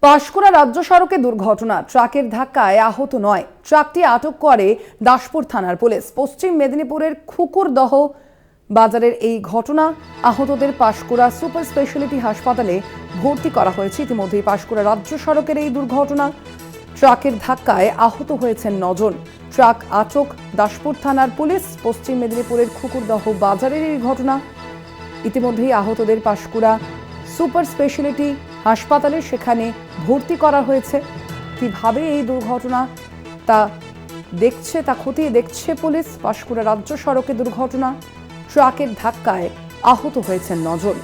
পাঁশকুড়া রাজ্য সড়কে দুর্ঘটনা, ট্রাকের ধাক্কায় আহত নয়, ট্রাকটি আটক করে দাসপুর থানার পুলিশ। পশ্চিম মেদিনীপুরের খুকুরদহ বাজারের এই ঘটনা। আহতদের পাঁশকুড়া সুপার স্পেশালিটি হাসপাতালে ভর্তি করা হয়েছে। ইতিমধ্যেই পাঁশকুড়া রাজ্য সড়কের এই দুর্ঘটনা, ট্রাকের ধাক্কায় আহত হয়েছেন 9 জন। ট্রাক আটক দাসপুর থানার পুলিশ। পশ্চিম মেদিনীপুরের খুকুরদহ বাজারের এই ঘটনা। ইতিমধ্যেই আহতদের পাঁশকুড়া সুপার স্পেশালিটি হাসপাতালে সেখানে ভর্তি করা হয়েছে। কিভাবে এই দুর্ঘটনা তা খতিয়ে দেখছে পুলিশ। পাঁশকুড়া রাজ্য সড়কে দুর্ঘটনা, ট্রাকের ধাক্কায় আহত হয়েছেন 9 জন।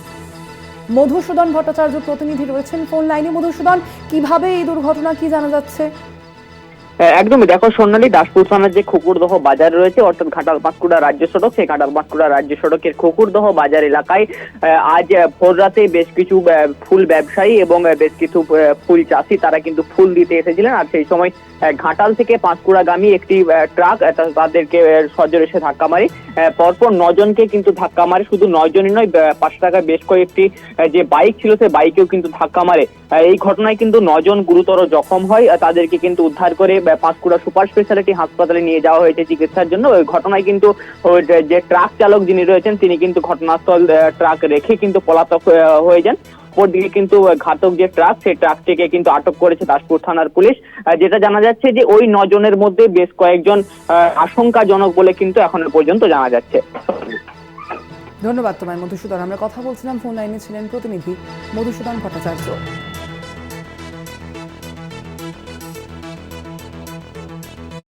মধুসূদন ভট্টাচার্য প্রতিনিধি রয়েছেন ফোন লাইনে। মধুসূদন, কিভাবে এই দুর্ঘটনা, কি জানা যাচ্ছে? একদমই, দেখো সোনালী, দাসপুর থানার যে খুকুরদহ বাজার রয়েছে, অর্থাৎ ঘাটাল পাঁশকুড়া রাজ্য সড়ক, সেই ঘাটাল পাঁশকুড়া রাজ্য সড়কের খুকুরদহ বাজার এলাকায় আজ ভোর রাতে বেশ কিছু ফুল ব্যবসায়ী এবং বেশ কিছু ফুল চাষি তারা কিন্তু ফুল দিতে এসেছিলেন। আর সেই সময় ঘাটাল থেকে পাঁশকুড়াগামী একটি ট্রাক তাদেরকে সজোরে এসে ধাক্কা মারে। পরপর 9 জনকে কিন্তু ধাক্কা মারে। শুধু 9 জনই নয়, পাশে থাকা বেশ কয়েকটি যে বাইক ছিল সেই বাইকেও কিন্তু ধাক্কা মারে। এই ঘটনায় কিন্তু 9 জন গুরুতর জখম হয়। তাদেরকে কিন্তু উদ্ধার করে পাঁশকুড়া সুপার স্পেশালিটি হাসপাতালে নিয়ে যাওয়া হয়েছে চিকিৎসার জন্য। ওই ঘটনায় কিন্তু যে ট্রাক চালক যিনি রয়েছেন তিনি কিন্তু ঘটনাস্থল ট্রাক রেখে কিন্তু পলাতক হয়ে যান। অপরদিকে কিন্তু ঘাতক যে ট্রাক, সেই ট্রাকটিকে কিন্তু আটক করেছে দাসপুর থানার পুলিশ। যেটা জানা যাচ্ছে যে ওই 9 জনের মধ্যে বেশ কয়েকজন আশঙ্কাজনক বলে কিন্তু এখনো পর্যন্ত জানা যাচ্ছে। ধন্যবাদ তোমায় মধুসূদন। আমরা কথা বলছিলাম, ফোন লাইনে ছিলেন প্রতিনিধি মধুসূদন ভট্টাচার্য।